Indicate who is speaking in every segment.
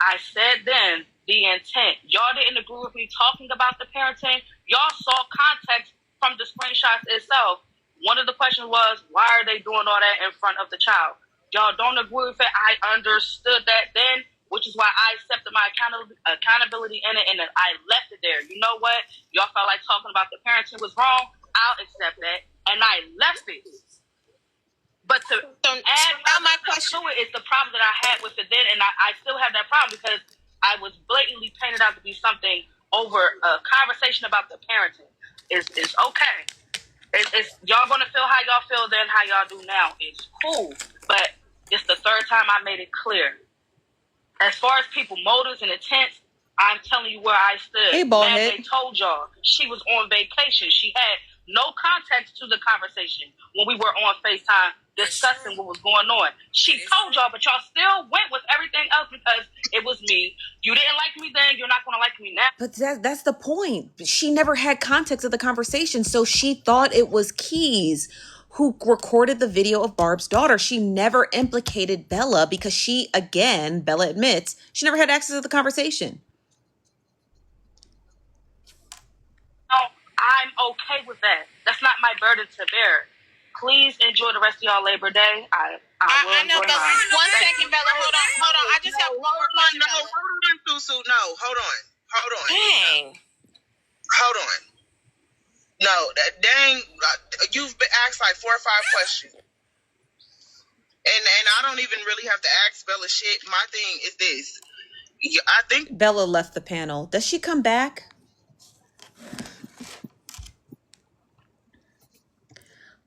Speaker 1: I said then the intent. Y'all didn't agree with me talking about the parenting. Y'all saw context from the screenshots itself. One of the questions was, why are they doing all that in front of the child? Y'all don't agree with it. I understood that then, which is why I accepted my accountability in it, and then I left it there. You know what? Y'all felt like talking about the parenting was wrong. I'll accept that, and I left it. But to add my question to it is the problem that I had with it then, and I still have that problem because I was blatantly painted out to be something over a conversation about the parenting. It's okay. It's y'all gonna feel how y'all feel then, how y'all do now. It's cool, but it's the third time I made it clear. As far as people motives and intents, I'm telling you where I stood.
Speaker 2: Hey, Baw'dhead.
Speaker 1: They told y'all she was on vacation. She had no context to the conversation when we were on FaceTime discussing what was going on. She told y'all, but y'all still went with everything else because it was me. You didn't like me then, you're not going to like me now.
Speaker 2: But that's the point. She never had context of the conversation, so she thought it was Keys who recorded the video of Barb's daughter. She never implicated Bella because Bella admits, she never had access to the conversation.
Speaker 1: No, I'm okay with that. That's not my burden to bear. Please enjoy the rest of y'all Labor Day. I know,
Speaker 3: but one second, Bella. Hold on. I just have one more question.
Speaker 4: No, hold on, Susu. No, hold on.
Speaker 3: Dang.
Speaker 4: Hold on. No, dang. You've been asked like 4 or 5 questions. And I don't even really have to ask Bella shit. My thing is this. I think
Speaker 2: Bella left the panel. Does she come back?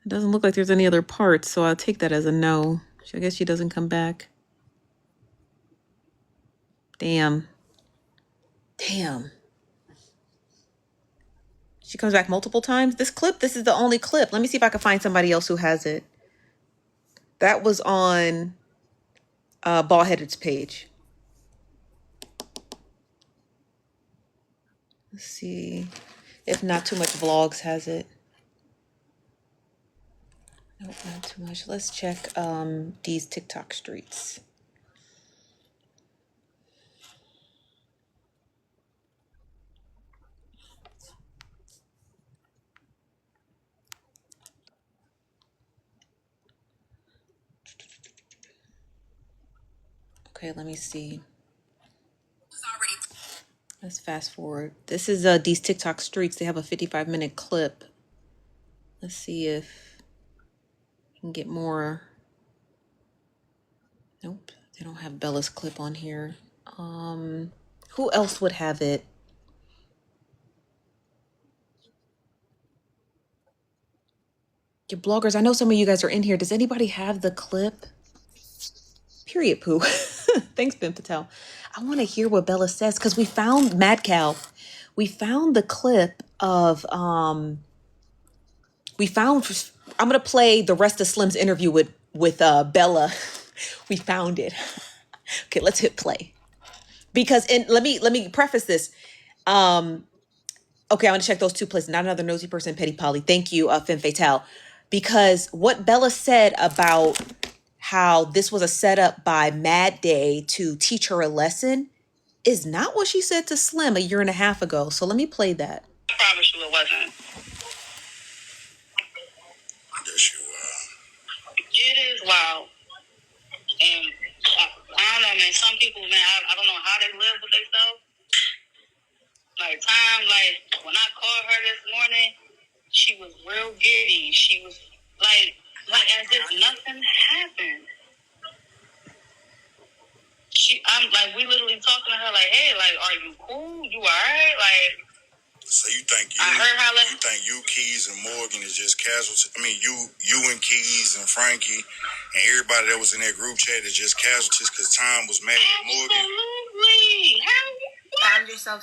Speaker 2: It doesn't look like there's any other parts, so I'll take that as a no. I guess she doesn't come back. Damn. She comes back multiple times. This is the only clip. Let me see if I can find somebody else who has it. That was on Baw'dhead's page. Let's see if Not Too Much Vlogs has it. Nope, not too much. Let's check D's TikTok streets. Okay, let me see. Let's fast forward. This is D's TikTok streets. They have a 55-minute clip. Let's see if we can get more. Nope, they don't have Bella's clip on here. Who else would have it? Your bloggers, I know some of you guys are in here. Does anybody have the clip? Period poo. Thanks, Ben Patel. I want to hear what Bella says because we found Mad Cow. We found the clip of I'm gonna play the rest of Slim's interview with Bella. We found it. Okay, let's hit play. Because let me preface this. Okay, I'm gonna check those 2 places. Not another nosy person, Petty Polly. Thank you, Femme Fatale. Because what Bella said about how this was a setup by Mad Day to teach her a lesson is not what she said to Slim a year and a half ago. So let me play that.
Speaker 1: I promise you it wasn't.
Speaker 4: yes, you
Speaker 1: It is wild. And I don't know, man. Some people, man, I don't know how they live with themselves. Like when I called her this morning, she was real giddy. She was like as if nothing happened. We literally talking to her like, hey, like, are you cool? You alright? Like,
Speaker 4: So you think you, Keys, and Morgan is just casualties? I mean, you and Keys and Frankie and everybody that was in that group chat is just casualties because time was mad with Morgan?
Speaker 1: Absolutely. Found yourself.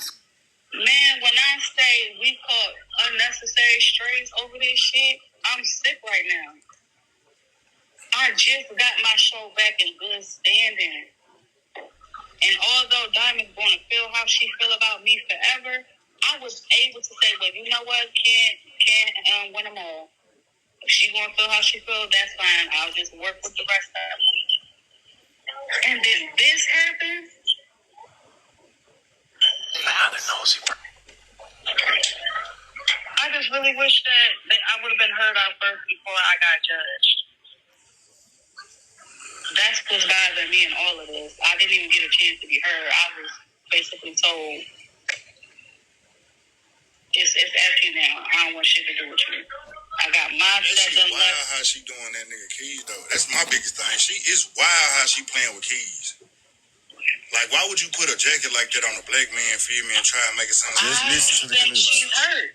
Speaker 1: Man, when I say we caught unnecessary strays over this shit, I'm sick right now. I just got my show back in good standing. And although Diamond's going to feel how she feel about me forever, I was able to say, well, you know what? Can't win them all. If she going to feel how she feel, that's fine. I'll just work with the rest of them. And then this happened. I just really wish that I would have been heard out first before I got judged. That's what's bothering me in all of this. I didn't even get a chance to be heard. I was basically told, it's F you now. I don't want shit to do with you. I got my
Speaker 5: It's wild how she doing that nigga Keys, though. That's my biggest thing. It's wild how she playing with Keys. Like, why would you put a jacket like that on a black man, feel me, and try and make it sound like... Just listen to the clip.
Speaker 1: She's hurt.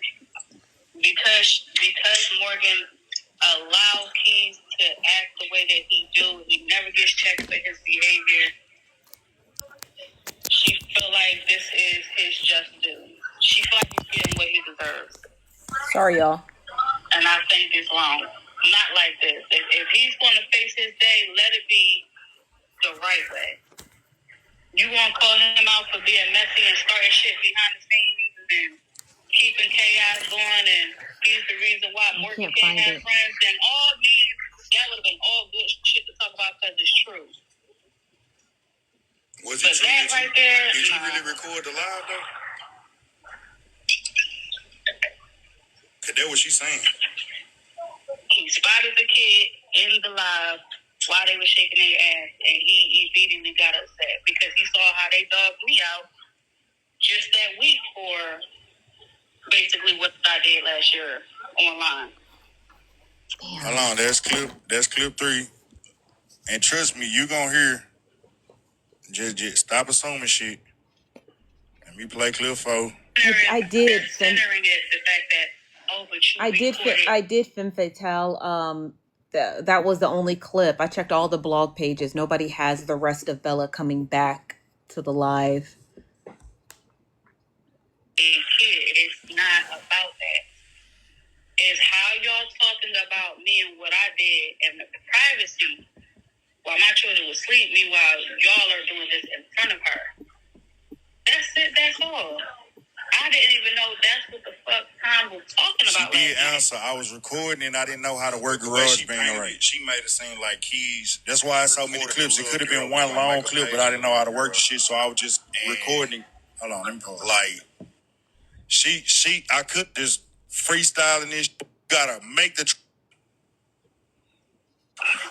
Speaker 1: Because Morgan allows Keys to act the way that he do. He never gets checked for his behavior. She feel like this is his just due. She feel like he's getting what he deserves.
Speaker 2: Sorry, y'all.
Speaker 1: And I think it's wrong. Not like this. If he's going to face his day, let it be the right way. You want to call him out for being messy and starting shit behind the scenes and keeping chaos going, and he's the reason why Morgan can't have friends, then all these, that would have been all good shit to talk about because it's true.
Speaker 5: Was it true?
Speaker 1: That right there,
Speaker 5: did you really record the live, though? Because that's what she's saying.
Speaker 1: He spotted the kid in the live while they were shaking their ass, and he immediately got upset because he saw how they dogged me out just that week for basically what I did last year online.
Speaker 5: Hold on, that's clip 3. And trust me, you gonna hear, just stop assuming shit. Let me play clip 4.
Speaker 2: I did.
Speaker 1: Centering it, the fact that, oh, but you
Speaker 2: I did Femme Fatale. That was the only clip. I checked all the blog pages. Nobody has the rest of Bella coming back to the live.
Speaker 1: It's not about that. It's how y'all talking about me and what I did and the privacy while my children was asleep. Meanwhile, y'all are doing this in front of her. That's it. That's all. I didn't even know that's what the fuck Tom was talking about.
Speaker 5: She did answer. I was recording and I didn't know how to work GarageBand right. She made it seem like Keys. That's why it's so many clips. It could have been one long clip, but I didn't know how to work the shit, so I was just recording. Hold on, let me pause. Like, I could just freestyling this. Gotta make the.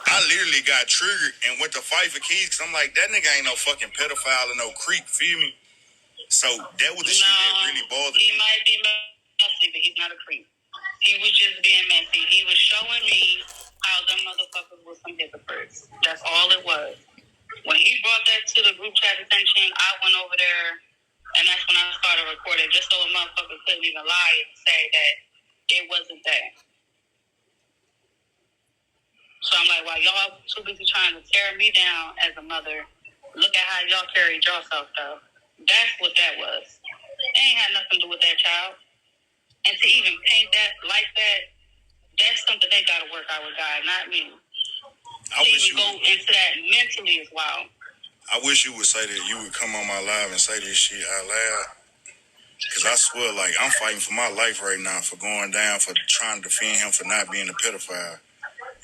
Speaker 5: I literally got triggered and went to fight for Keys because I'm like, that nigga ain't no fucking pedophile or no creep. Feel me? So that was the shit that really bothered me.
Speaker 1: He might be messy, but he's not a creep. He was just being messy. He was showing me how them motherfuckers was some hypocrites. That's all it was. When he brought that to the group chat attention, I went over there, and that's when I started recording, just so a motherfucker couldn't even lie and say that it wasn't that. So I'm like, while y'all too busy trying to tear me down as a mother, look at how y'all carried yourself, though. That's what that was. It ain't had nothing to do with that child. And to even paint that like that, that's something they got to work out with God, not me.
Speaker 5: I wish you
Speaker 1: go into that mentally as well.
Speaker 5: I wish you would say that you would come on my live and say this shit out loud. Because I swear, like, I'm fighting for my life right now for going down, for trying to defend him for not being a pedophile.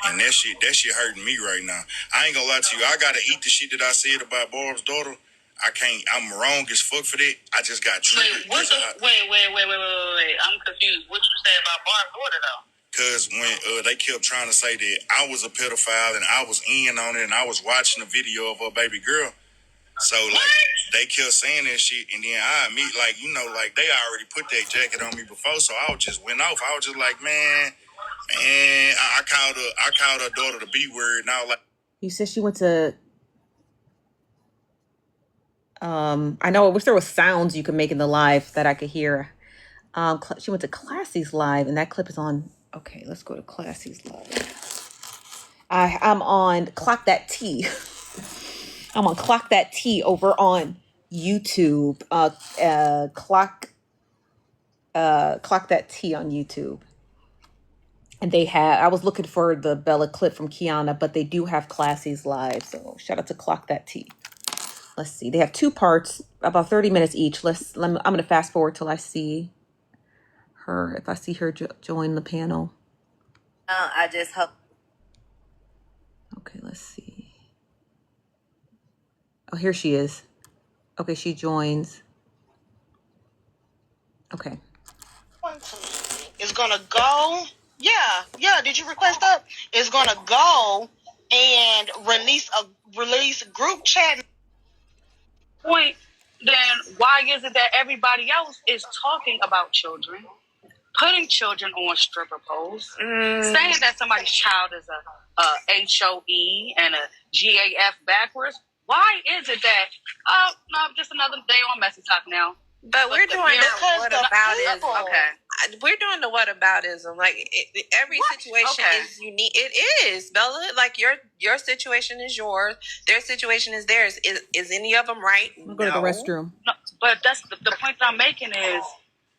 Speaker 5: And that shit hurting me right now. I ain't gonna lie to you. I gotta eat the shit that I said about Barb's daughter. I can't. I'm wrong as fuck for that. I just got triggered.
Speaker 1: Wait. I'm confused. What you say about Barb's daughter, though?
Speaker 5: Because when they kept trying to say that I was a pedophile and I was in on it and I was watching a video of her baby girl. So, like, they kept saying that shit. And then I admit, like, you know, like, they already put that jacket on me before. So I just went off. I was just like, man, I called her daughter the B word. And I was like.
Speaker 2: You said she went to... I know. I wish there was sounds you could make in the live that I could hear. She went to Classy's live, and that clip is on. Okay, let's go to Classy's live. I'm on Clock That T. I'm on Clock That T over on YouTube. Clock That T on YouTube. And they have. I was looking for the Bella clip from Kiana, but they do have Classy's live. So shout out to Clock That T. Let's see. They have 2 parts, about 30 minutes each. I'm going to fast forward till I see her. If I see her join the panel.
Speaker 6: I just hope.
Speaker 2: Okay, let's see. Oh, here she is. Okay, she joins. Okay.
Speaker 7: Is gonna go. Yeah. Did you request up? Is gonna go and release group chat.
Speaker 1: Point, then why is it that everybody else is talking about children, putting children on stripper poles, saying that somebody's child is a HOE and a GAF backwards? Why is it that, oh, no, just another day on Messy Talk now?
Speaker 3: But we're doing the whataboutism.
Speaker 1: Okay.
Speaker 3: We're doing the whataboutism. Like every situation is unique. It is, Bella. Like your situation is yours. Their situation is theirs. Is any of them right?
Speaker 2: I'll go to the restroom.
Speaker 1: No, but that's the point that I'm making is,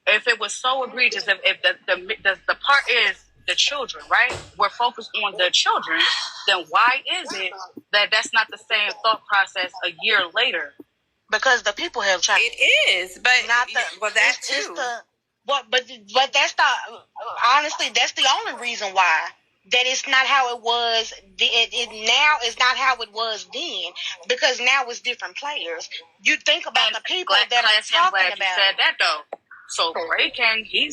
Speaker 1: if it was so egregious, if the part is the children, right? We're focused on the children. Then why is it that that's not the same thought process a year later?
Speaker 7: Because the people have changed.
Speaker 3: It is, but
Speaker 7: not the.
Speaker 3: Well, that too.
Speaker 7: But that's the honestly that's the only reason why. That it's not how it was. It now is not how it was then, because now it's different players. You think about the people that are talking about.
Speaker 1: You said that though. So Ray King, he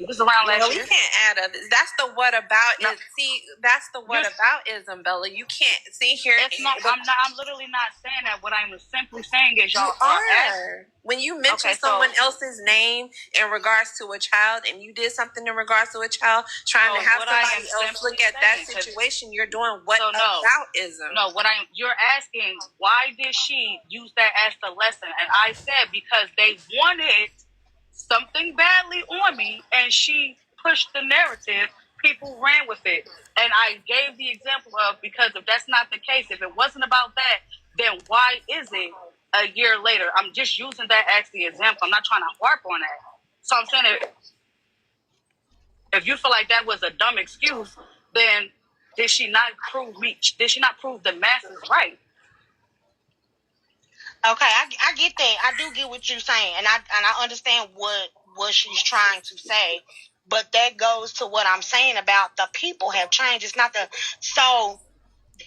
Speaker 1: was around last year.
Speaker 3: We can't add up. That's the what about. No. See, that's the what aboutism, Bella. You can't see here.
Speaker 1: It's not. I'm literally not saying that. What I'm simply saying is y'all
Speaker 3: are. When you mention someone else's name in regards to a child, and you did something in regards to a child, trying to have somebody else look at that situation, you're doing what aboutism.
Speaker 1: No, you're asking, why did she use that as the lesson? And I said, because they wanted something badly on me, and she pushed the narrative. People ran with it, and I gave the example of, because if that's not the case, if it wasn't about that, then why is it a year later? I'm just using that as the example. I'm not trying to harp on that. So I'm saying, if you feel like that was a dumb excuse, then did she not prove the masses right?
Speaker 7: Okay, I get that. I do get what you're saying, and I understand what she's trying to say. But that goes to what I'm saying about the people have changed. It's not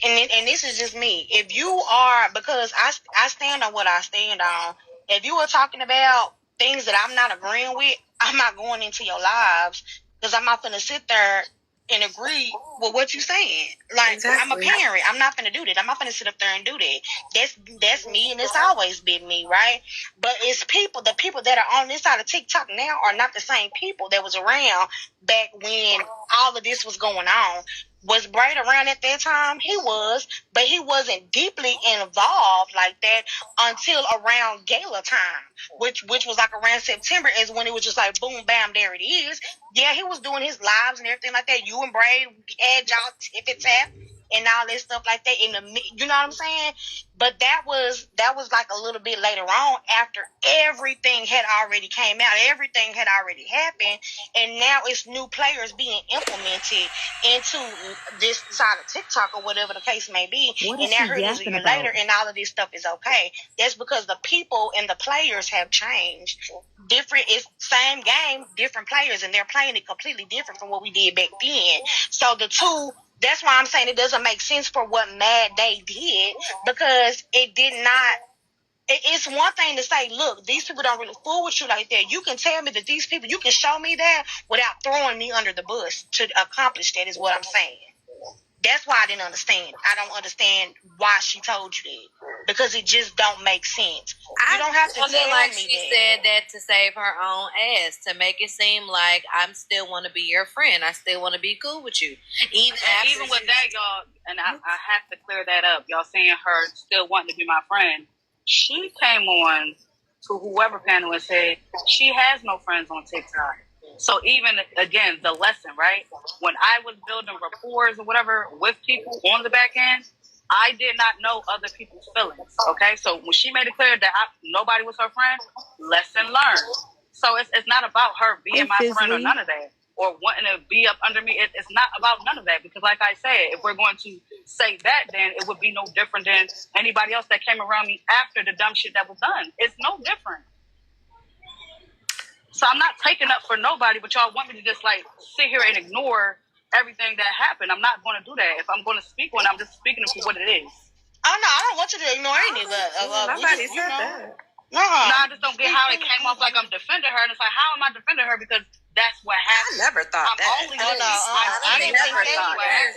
Speaker 7: and this is just me. If you are, because I stand on what I stand on. If you are talking about things that I'm not agreeing with, I'm not going into your lives, because I'm not going to sit there and agree with what you're saying. Like, exactly. I'm a parent. I'm not going to do that. I'm not going to sit up there and do that. That's me, and it's always been me, right? But it's the people that are on this side of TikTok now are not the same people that was around back when all of this was going on. Was Braid around at that time? He was, but he wasn't deeply involved like that until around gala time, which was like around September, is when it was just like boom, bam, there it is. Yeah, he was doing his lives and everything like that. You and Braid had y'all tippy tap and all this stuff like that you know what I'm saying? But that was like a little bit later on, after everything had already came out, everything had already happened, and now it's new players being implemented into this side of TikTok or whatever the case may be. And now here it is a year later, and all of this stuff is okay. That's because the people and the players have changed. Different, it's same game, different players, and they're playing it completely different from what we did back then. So the two. That's why I'm saying it doesn't make sense for what Mad Day did, because it did not. It's one thing to say, look, these people don't really fool with you like that. You can tell me that these people, you can show me that without throwing me under the bus to accomplish that, is what I'm saying. That's why I didn't understand. I don't understand why she told you that, because it just don't make sense. You don't have to tell
Speaker 6: like
Speaker 7: me
Speaker 6: she said that to save her own ass, to make it seem like I still want to be your friend. I still want to be cool with you. Even
Speaker 1: with that, y'all, and I have to clear that up. Y'all saying her still wanting to be my friend. She came on to whoever panel and said she has no friends on TikTok. So even, again, the lesson, right? When I was building rapport or whatever with people on the back end, I did not know other people's feelings, okay? So when she made it clear that nobody was her friend, lesson learned. So it's not about her being my friend or none of that, or wanting to be up under me. It's not about none of that, because like I said, if we're going to say that, then it would be no different than anybody else that came around me after the dumb shit that was done. It's no different. So I'm not taking up for nobody, but y'all want me to just like sit here and ignore everything that happened. I'm not going to do that. If I'm going to speak on it, I'm just speaking for what it is.
Speaker 7: Oh no, I don't want you to ignore any of that.
Speaker 3: Nobody said that.
Speaker 7: No,
Speaker 1: I just don't get how it came off like I'm defending her. And it's like, how am I defending her? Because that's what happened.
Speaker 3: I never thought that.
Speaker 7: I never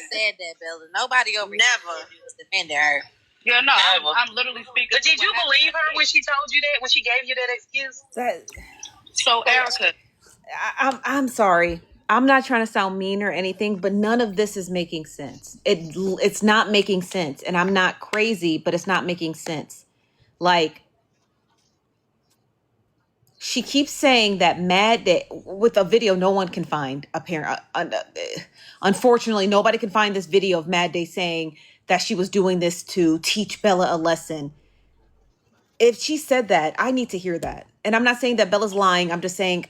Speaker 6: said that, Bella. Nobody over
Speaker 3: never
Speaker 6: was defending her.
Speaker 1: Yeah, no, I'm literally speaking.
Speaker 3: But did you believe her when she told you that? When she gave you that excuse?
Speaker 1: So, Erica,
Speaker 2: I'm sorry. I'm not trying to sound mean or anything, but none of this is making sense. It's not making sense, and I'm not crazy, but it's not making sense. Like, she keeps saying that with a video no one can find. Unfortunately, nobody can find this video of Mad Day saying that she was doing this to teach Bella a lesson. If she said that, I need to hear that. And I'm not saying that Bella's lying. I'm just saying,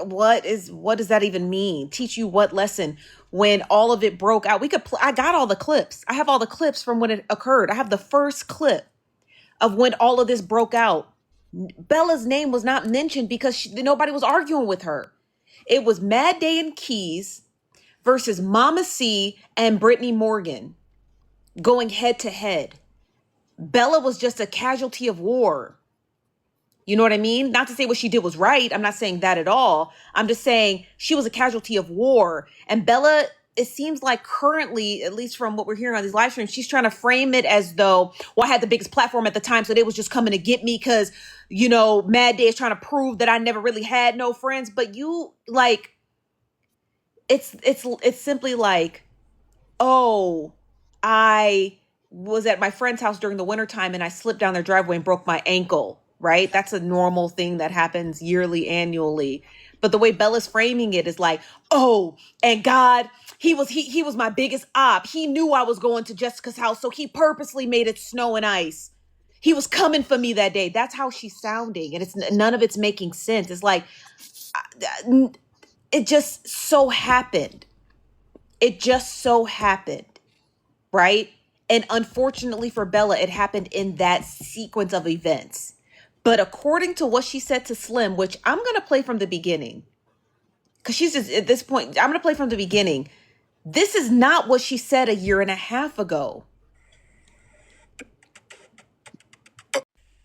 Speaker 2: what does that even mean? Teach you what lesson? When all of it broke out, I got all the clips. I have all the clips from when it occurred. I have the first clip of when all of this broke out. Bella's name was not mentioned because nobody was arguing with her. It was Mad Day and Keys versus Mama C and Brittany Morgan going head to head. Bella was just a casualty of war. You know what I mean? Not to say what she did was right. I'm not saying that at all. I'm just saying she was a casualty of war. And Bella, it seems like currently, at least from what we're hearing on these live streams, she's trying to frame it as though, well, I had the biggest platform at the time, so they was just coming to get me because, Mad Day is trying to prove that I never really had no friends. But you, like, it's simply like, oh, I was at my friend's house during the wintertime and I slipped down their driveway and broke my ankle, right? That's a normal thing that happens yearly, annually. But the way Bella's framing it is like, oh, and God, he was my biggest op. He knew I was going to Jessica's house, so he purposely made it snow and ice. He was coming for me that day. That's how she's sounding. And none of it's making sense. It's like, it just so happened. It just so happened, right? And unfortunately for Bella, it happened in that sequence of events. But according to what she said to Slim, which I'm going to play from the beginning, because she's just, at this point, I'm going to play from the beginning. This is not what she said a year and a half ago.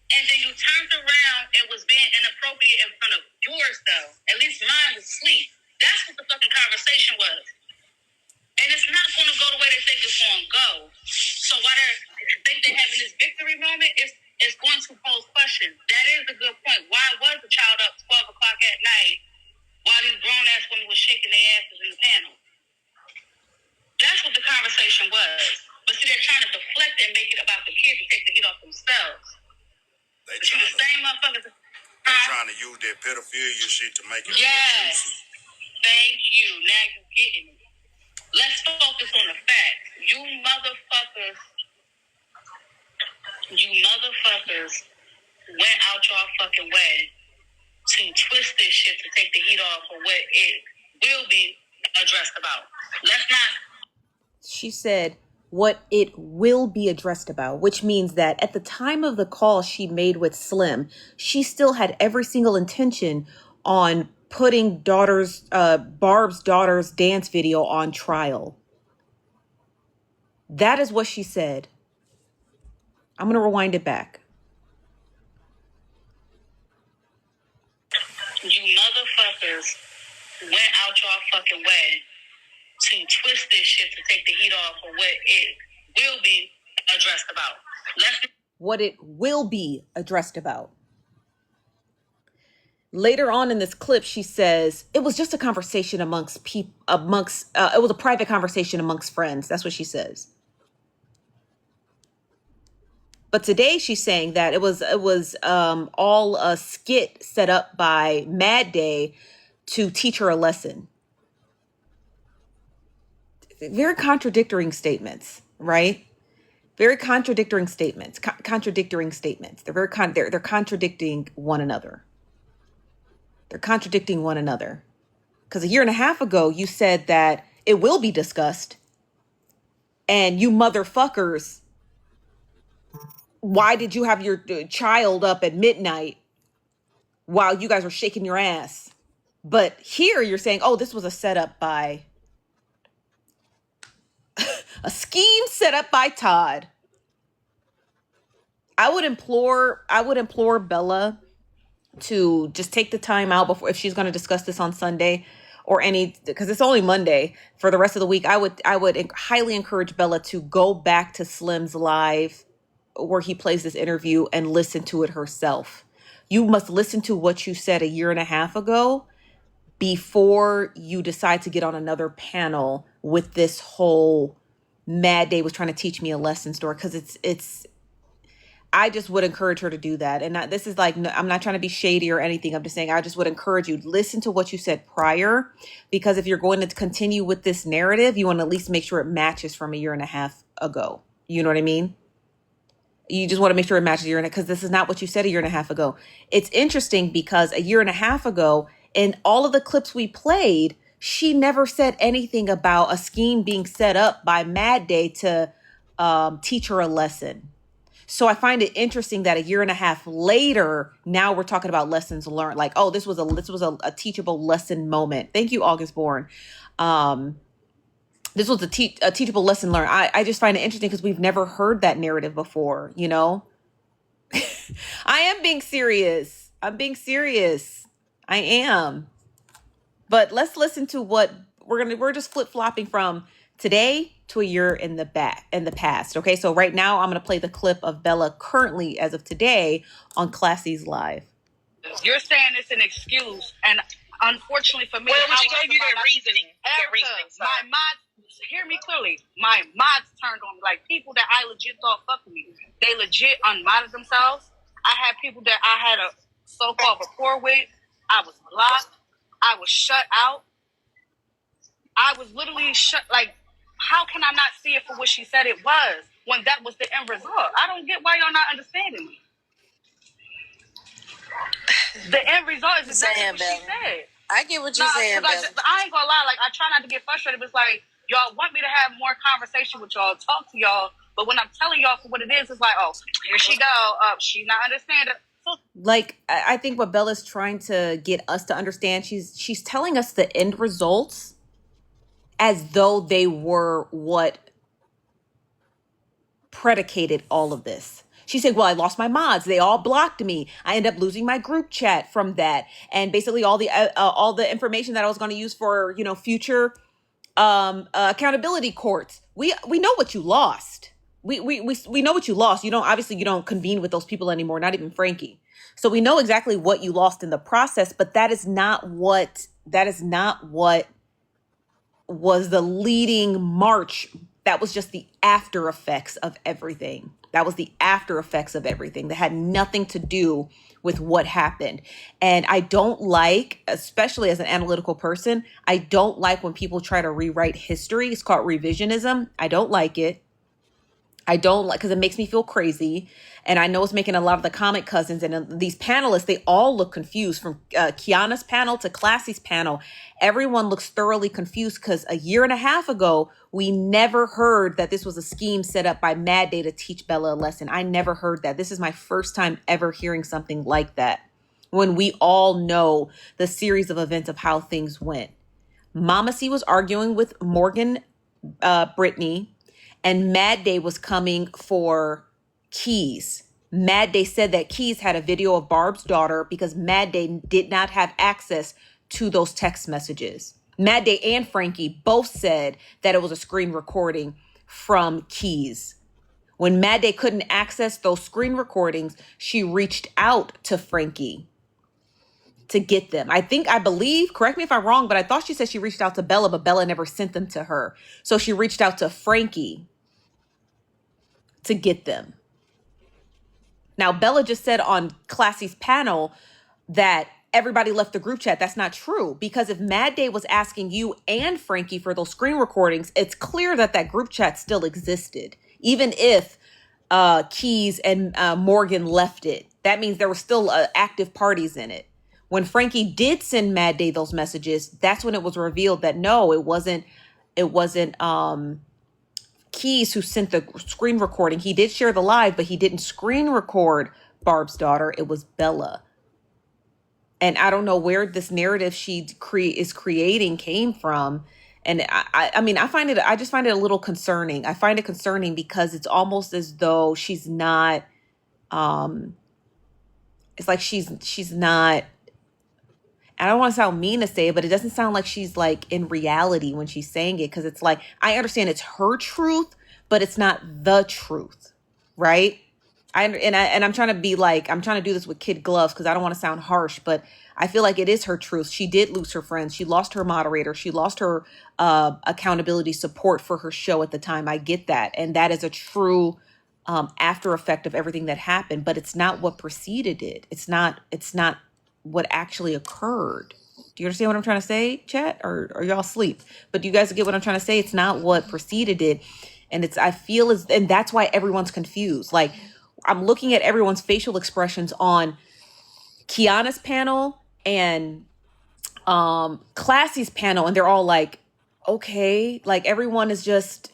Speaker 8: And then you turned around and was being inappropriate in front of yours, though. At least mine was asleep. That's what the fucking conversation was. And it's not going to go the way they think it's going to go. So while they think they're having this victory moment, it's going to pose questions. That is a good point. Why was the child up 12 o'clock at night while these grown-ass women were shaking their asses in the panel? That's what the conversation was. But see, they're trying to deflect it and make it about the kids and take the heat off themselves. They're
Speaker 5: trying to use their pedophilia shit to make it more juicy.
Speaker 8: Thank you. Now you're getting it. Let's focus on the facts. You motherfuckers went out your fucking way to twist this shit to take the heat off of what it will be addressed about. Let's not.
Speaker 2: She said what it will be addressed about, which means that at the time of the call she made with Slim, she still had every single intention on putting Barb's daughter's dance video on trial. That is what she said. I'm going to rewind it back.
Speaker 8: You motherfuckers went out your fucking way to twist this shit to take the heat off of what it will be addressed about.
Speaker 2: What it will be addressed about. Later on in this clip, she says, it was just a conversation it was a private conversation amongst friends. That's what she says. But today she's saying that it was all a skit set up by Mad Day to teach her a lesson. Very contradictory statements, right? Very contradictory statements. Contradicting statements. They're contradicting one another. They're contradicting one another. Because a year and a half ago, you said that it will be discussed. And you motherfuckers, why did you have your child up at midnight while you guys were shaking your ass? But here you're saying, oh, this was a setup by... a scheme set up by Todd. I would implore Bella to just take the time out before, if she's going to discuss this on Sunday or because it's only Monday, for the rest of the week. I would highly encourage Bella to go back to Slim's live where he plays this interview and listen to it herself. You must listen to what you said a year and a half ago before you decide to get on another panel with this whole Mad Day was trying to teach me a lesson story, because it's I just would encourage her to do that. And this is like, I'm not trying to be shady or anything. I'm just saying, I just would encourage you, listen to what you said prior, because if you're going to continue with this narrative, you want to at least make sure it matches from a year and a half ago. You know what I mean? You just want to make sure it matches a year and a, because this is not what you said a year and a half ago. It's interesting because a year and a half ago, in all of the clips we played, she never said anything about a scheme being set up by Mad Day to teach her a lesson. So I find it interesting that a year and a half later, now we're talking about lessons learned. Like, oh, this was a teachable lesson moment. Thank you, August Born. This was a teachable lesson learned. I just find it interesting because we've never heard that narrative before, you know? I am being serious. I'm being serious. I am. But let's listen to what we're just flip-flopping from today to a year in the past. Okay, so right now I'm gonna play the clip of Bella currently, as of today, on Classy's live.
Speaker 1: You're saying it's an excuse, and unfortunately for me,
Speaker 3: well, she gave you their reasoning.
Speaker 1: My mods, hear me clearly. My mods turned on me. Like, people that I legit thought fuck with me, they legit unmodded themselves. I had people that I had a so-called rapport with. I was blocked. I was shut out. I was literally shut. Like, how can I not see it for what she said it was when that was the end result? I don't get why y'all not understanding me. The end result is exactly what she said.
Speaker 3: I get what you're saying, Bella.
Speaker 1: I ain't gonna lie. Like, I try not to get frustrated, but it's like, y'all want me to have more conversation with y'all, talk to y'all, but when I'm telling y'all for what it is, it's like, oh, here she go. She not understanding.
Speaker 2: Like, I think what Bella's trying to get us to understand, she's telling us the end results as though they were what predicated all of this. She said, well, I lost my mods. They all blocked me. I ended up losing my group chat from that. And basically all the information that I was going to use for, future accountability courts. We know what you lost. We know what you lost. You don't convene with those people anymore, not even Frankie. So we know exactly what you lost in the process, but that is not what was the leading march. That was just the after effects of everything. That was the after effects of everything that had nothing to do with what happened. And I don't like, especially as an analytical person, I don't like when people try to rewrite history. It's called revisionism. I don't like it. I don't like, because it makes me feel crazy. And I know it's making a lot of the comic cousins and these panelists, they all look confused, from Kiana's panel to Classy's panel. Everyone looks thoroughly confused because a year and a half ago, we never heard that this was a scheme set up by Mad Day to teach Bella a lesson. I never heard that. This is my first time ever hearing something like that, when we all know the series of events of how things went. Mama C was arguing with Morgan Brittany, and Mad Day was coming for Keys. Mad Day said that Keys had a video of Barb's daughter because Mad Day did not have access to those text messages. Mad Day and Frankie both said that it was a screen recording from Keys. When Mad Day couldn't access those screen recordings, she reached out to Frankie to get them. I believe, correct me if I'm wrong, but I thought she said she reached out to Bella, but Bella never sent them to her. So she reached out to Frankie to get them. Now, Bella just said on Classy's panel that everybody left the group chat. That's not true, because if Mad Day was asking you and Frankie for those screen recordings, it's clear that group chat still existed, even if Keys and Morgan left it. That means there were still active parties in it. When Frankie did send Mad Day those messages, that's when it was revealed that no, it wasn't Keys who sent the screen recording. He did share the live, but he didn't screen record Barb's daughter. It was Bella. And I don't know where this narrative she is creating came from. And I just find it a little concerning. I find it concerning because it's almost as though she's not it's like she's not, I don't want to sound mean to say it, but it doesn't sound like she's like in reality when she's saying it. Cause it's like, I understand it's her truth, but it's not the truth. Right. I'm trying to be like, I'm trying to do this with kid gloves because I don't want to sound harsh, but I feel like it is her truth. She did lose her friends. She lost her moderator. She lost her accountability support for her show at the time. I get that. And that is a true after effect of everything that happened, but it's not what preceded it. It's not what actually occurred. Do you understand what I'm trying to say, chat? Or are y'all asleep? But do you guys get what I'm trying to say? It's not what preceded it. And and that's why everyone's confused. Like, I'm looking at everyone's facial expressions on Kiana's panel and Classy's panel, and they're all like, okay, like everyone is just,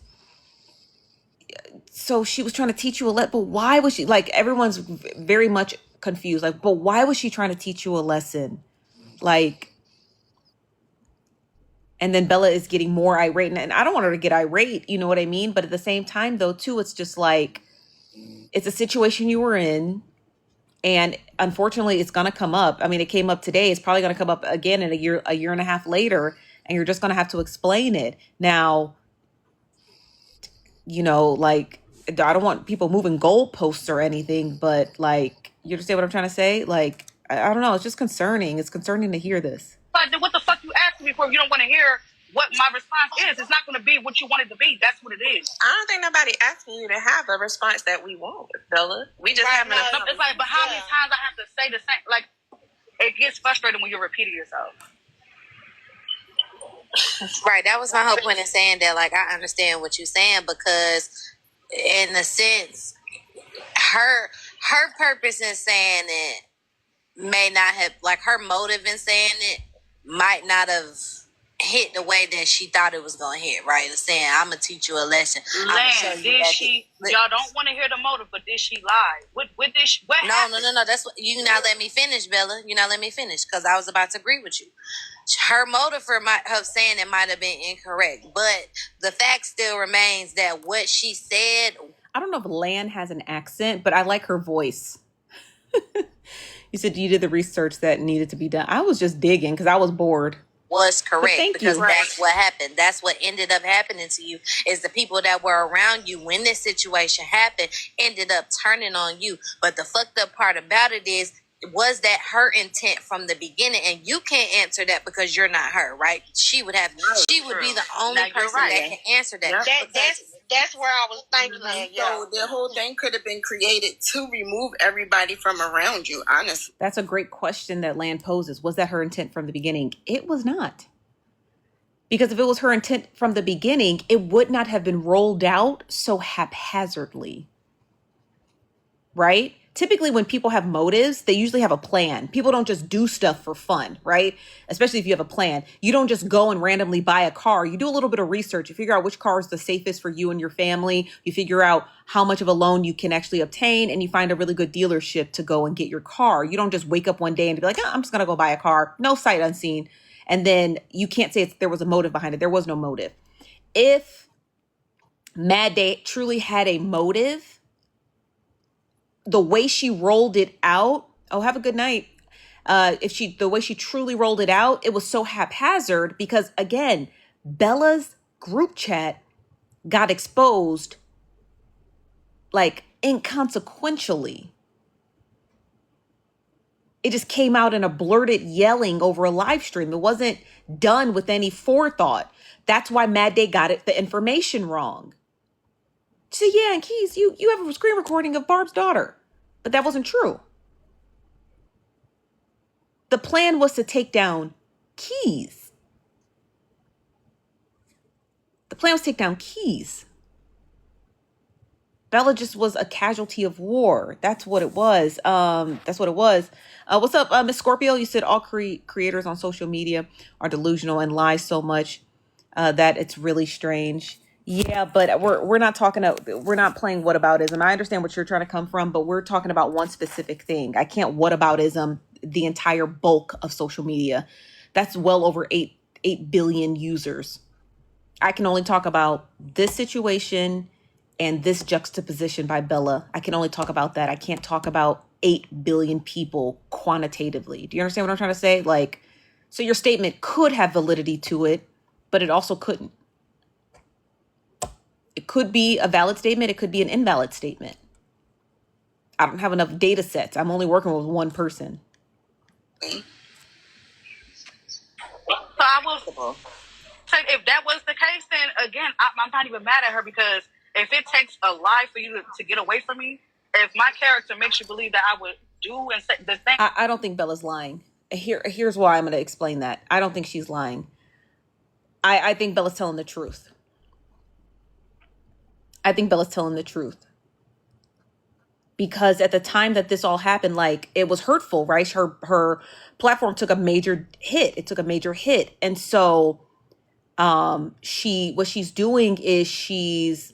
Speaker 2: so she was trying to teach you a lesson, but why was she, like, everyone's very much confused. Like, but why was she trying to teach you a lesson? Like, and then Bella is getting more irate, and I don't want her to get irate, you know what I mean? But at the same time, though, too, it's just like, it's a situation you were in, and unfortunately, it's going to come up. I mean, it came up today. It's probably going to come up again in a year and a half later, and you're just going to have to explain it. Now, you know, like, I don't want people moving goalposts or anything, but like, you understand what I'm trying to say? Like, I don't know. It's just concerning. It's concerning to hear this.
Speaker 1: But what the fuck you asking me for if you don't want to hear what my response is? It's not going to be what you want it to be. That's what it is.
Speaker 3: I don't think nobody asking you to have a response that we want, Bella. We just having
Speaker 1: It's like, but how many times I have to say the same? Like, it gets frustrating when you're repeating yourself.
Speaker 6: Right. That was my whole point in saying that. Like, I understand what you're saying because, in a sense, her purpose in saying it may not have, like, her motive in saying it might not have hit the way that she thought it was gonna hit. Right, saying, "I'm gonna teach you a lesson."
Speaker 1: Did she? Y'all don't want to hear the motive, but did she lie? What did she? What happened?
Speaker 6: No. That's what you not let me finish, Bella. You not let me finish because I was about to agree with you. Her motive for her saying it might have been incorrect, but the fact still remains that what she said.
Speaker 2: I don't know if Lan has an accent, but I like her voice. You said you did the research that needed to be done. I was just digging because I was bored.
Speaker 6: Was correct because that's what happened. That's what ended up happening to you is the people that were around you when this situation happened ended up turning on you. But the fucked up part about it is, was that her intent from the beginning? And you can't answer that because you're not her, right? She would be the only person that can answer that.
Speaker 7: That's where I was thinking.
Speaker 3: So the whole thing could have been created to remove everybody from around you, honestly.
Speaker 2: That's a great question that Lan poses. Was that her intent from the beginning? It was not. Because if it was her intent from the beginning, it would not have been rolled out so haphazardly. Right? Typically, when people have motives, they usually have a plan. People don't just do stuff for fun, right? Especially if you have a plan. You don't just go and randomly buy a car. You do a little bit of research. You figure out which car is the safest for you and your family. You figure out how much of a loan you can actually obtain, and you find a really good dealership to go and get your car. You don't just wake up one day and be like, I'm just going to go buy a car. No sight unseen. And then you can't say there was a motive behind it. There was no motive. If Mad Day truly had a motive, the way she rolled it out, have a good night. The way she truly rolled it out, it was so haphazard because, again, Bella's group chat got exposed like inconsequentially. It just came out in a blurted yelling over a live stream. It wasn't done with any forethought. That's why Mad Day got the information wrong. So yeah, and Keys, you have a screen recording of Barb's daughter, but that wasn't true. The plan was to take down Keys. The plan was to take down Keys. Bella just was a casualty of war. That's what it was. What's up, Miss Scorpio? You said all creators on social media are delusional and lie so much that it's really strange. Yeah, but we're not playing whataboutism. I understand what you're trying to come from, but we're talking about one specific thing. I can't whataboutism the entire bulk of social media. That's well over 8 billion users. I can only talk about this situation And this juxtaposition by Bella, I can only talk about that. I can't talk about 8 billion people quantitatively. Do you understand what I'm trying to say? Like, so your statement could have validity to it, but it also couldn't. It could be a valid statement. It could be an invalid statement. I don't have enough data sets. I'm only working with one person.
Speaker 1: So I will say, if that was the case, then again, I'm not even mad at her, because if it takes a lie for you to get away from me, if my character makes you believe that I would do and say the thing.
Speaker 2: I don't think Bella's lying. Here's why I'm going to explain that. I don't think she's lying. I think Bella's telling the truth. I think Bella's telling the truth. Because at the time that this all happened, like, it was hurtful, right? Her platform took a major hit. It took a major hit. And so what she's doing is she's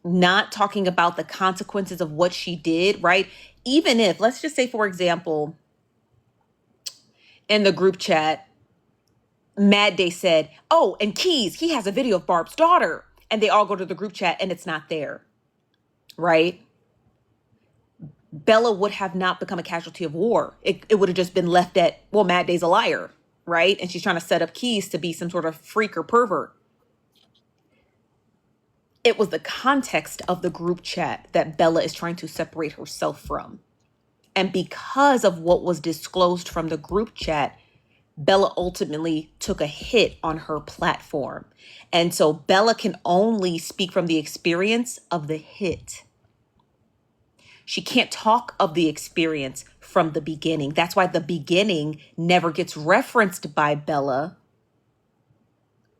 Speaker 2: not talking about the consequences of what she did, right? Even if, let's just say, for example, in the group chat, Mad Day said, oh, and Keys, he has a video of Barb's daughter. And they all go to the group chat and it's not there, right? Bella would have not become a casualty of war. It would have just been left at, well, Mad Day's a liar, right? And she's trying to set up Keys to be some sort of freak or pervert. It was the context of the group chat that Bella is trying to separate herself from. And because of what was disclosed from the group chat, Bella ultimately took a hit on her platform. And so Bella can only speak from the experience of the hit. She can't talk of the experience from the beginning. That's why the beginning never gets referenced by Bella,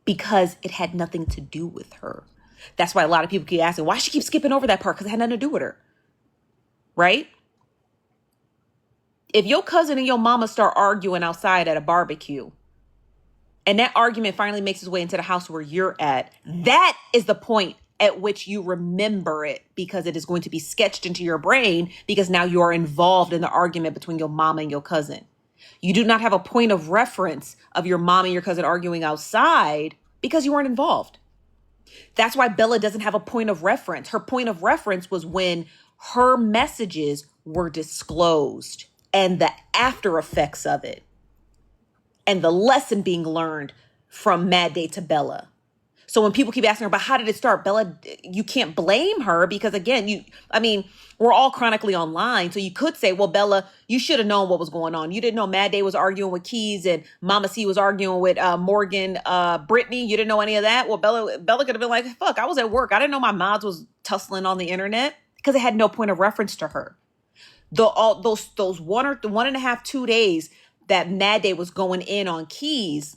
Speaker 2: because it had nothing to do with her. That's why a lot of people keep asking, why she keep skipping over that part? Because it had nothing to do with her, right? If your cousin and your mama start arguing outside at a barbecue, and that argument finally makes its way into the house where you're at, that is the point at which you remember it, because it is going to be sketched into your brain, because now you are involved in the argument between your mama and your cousin. You do not have a point of reference of your mom and your cousin arguing outside because you weren't involved. That's why Bella doesn't have a point of reference. Her point of reference was when her messages were disclosed and the after effects of it and the lesson being learned from Mad Day to Bella. So when people keep asking her about how did it start, Bella, you can't blame her, because again, we're all chronically online. So you could say, well, Bella, you should have known what was going on. You didn't know Mad Day was arguing with Keys and Mama C was arguing with Morgan, Brittany. You didn't know any of that. Well, Bella could have been like, fuck, I was at work. I didn't know my mods was tussling on the internet, because it had no point of reference to her. Those 1.5, 2 days that Mad Day was going in on Keys,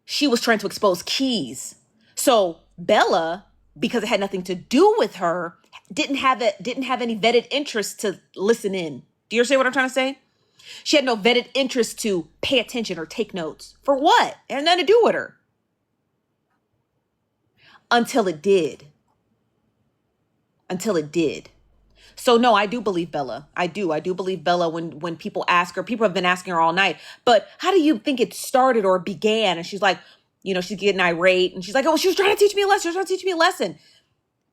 Speaker 2: she was trying to expose Keys. So Bella, because it had nothing to do with her, didn't have any vetted interest to listen in. Do you understand what I'm trying to say? She had no vetted interest to pay attention or take notes. For what? It had nothing to do with her. Until it did. So no, I do believe Bella. I do believe Bella when people ask her, people have been asking her all night, but how do you think it started or began? And she's like, she's getting irate and she's like, oh, she was trying to teach me a lesson.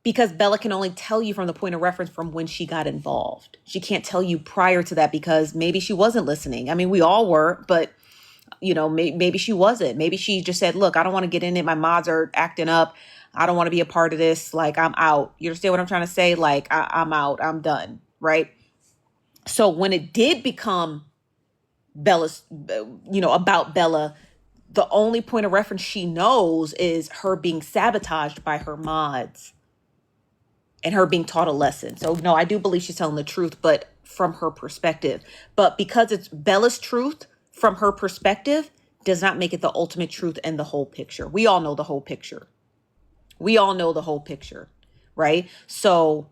Speaker 2: Because Bella can only tell you from the point of reference from when she got involved. She can't tell you prior to that, because maybe she wasn't listening. I mean, we all were, but maybe she wasn't. Maybe she just said, look, I don't want to get in it. My mods are acting up. I don't want to be a part of this. Like, I'm out. You understand what I'm trying to say? Like, I'm out. I'm done. Right? So when it did become Bella's, about Bella, the only point of reference she knows is her being sabotaged by her mods and her being taught a lesson. So no, I do believe she's telling the truth, but from her perspective. But because it's Bella's truth from her perspective does not make it the ultimate truth and the whole picture. We all know the whole picture. Right? So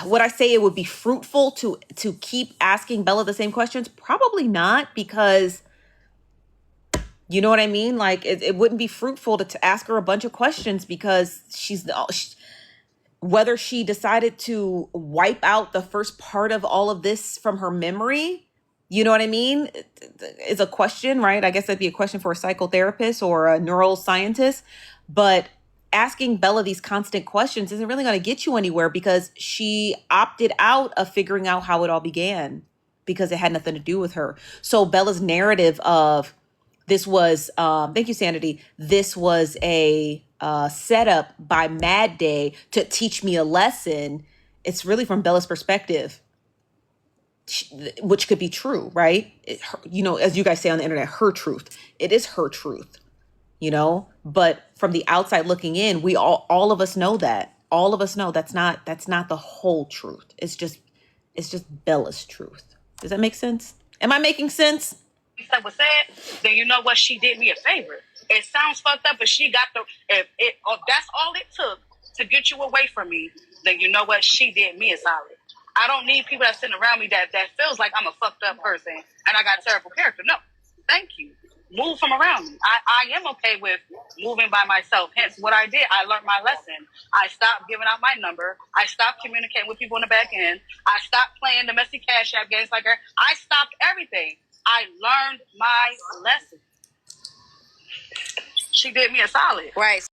Speaker 2: would I say it would be fruitful to keep asking Bella the same questions? Probably not, because you know what I mean? Like, it wouldn't be fruitful to ask her a bunch of questions, because whether she decided to wipe out the first part of all of this from her memory, you know what I mean, is a question, right? I guess that'd be a question for a psychotherapist or a neuroscientist. But asking Bella these constant questions isn't really going to get you anywhere, because she opted out of figuring out how it all began because it had nothing to do with her. So Bella's narrative of this was, thank you, Sanity, this was a setup by Mad Day to teach me a lesson. It's really from Bella's perspective, which could be true, right? As you guys say on the internet, her truth. It is her truth, but from the outside looking in, we all of us know that. All of us know that's not the whole truth. It's just Bella's truth. Does that make sense? Am I making sense?
Speaker 1: That was said, then you know what, she did me a favor. It sounds fucked up, but she got that's all it took to get you away from me, then you know what, she did me a solid. I don't need people that's sitting around me that feels like I'm a fucked up person and I got a terrible character. No, thank you. Move from around me. I am okay with moving by myself. Hence, what I did, I learned my lesson. I stopped giving out my number. I stopped communicating with people in the back end. I stopped playing the messy cash app games like her. I stopped everything. I learned my lesson. She did me a solid.
Speaker 6: Right.